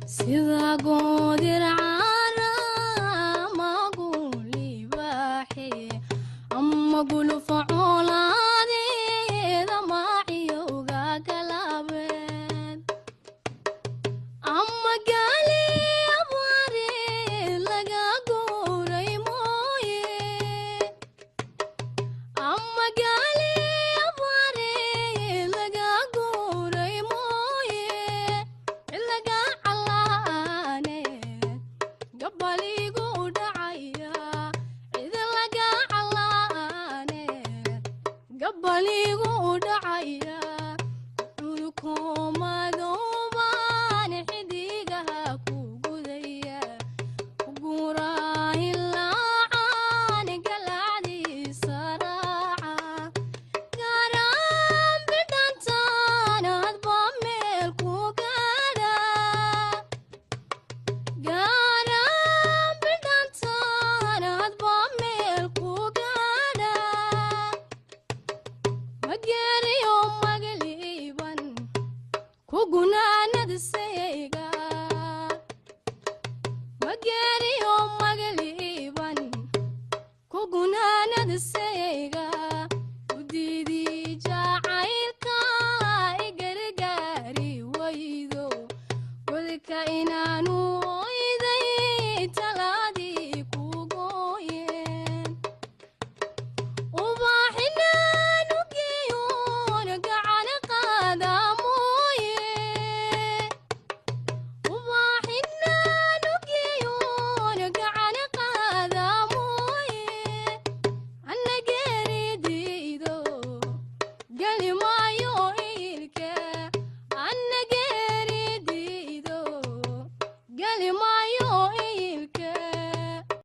sida goodir caana ma guli baaxi amma gulufa colaadeeda maaciyo uga galabeen amma gaali abaare laga guuray mooye amma gaali abaare laga guuray mooye ilaga calaane gabaligu dhacaya cid laga calaane gabaligu dhacaya ulkomadooban xidigaha ku gudaya guraahilaacaan galacdiisa raaca gaaraan bidhantaan hadba meel ku gaadha gaaraan bidhantaan hadba meel ku gaadha mageriyo magaliiban ku gunaanada sayga mageriyo magaliiban ku gunaanada sayga udiidii jacaylka igargaari waydo godka inaanu oyday talaadii ku gooyeen ubaxinaan u geeyoon gacan qaada mooye ubaxinaan u geeyoon gacan qaada mooye anna geeridiido geli maayo ilke anna geeridiido geli maayo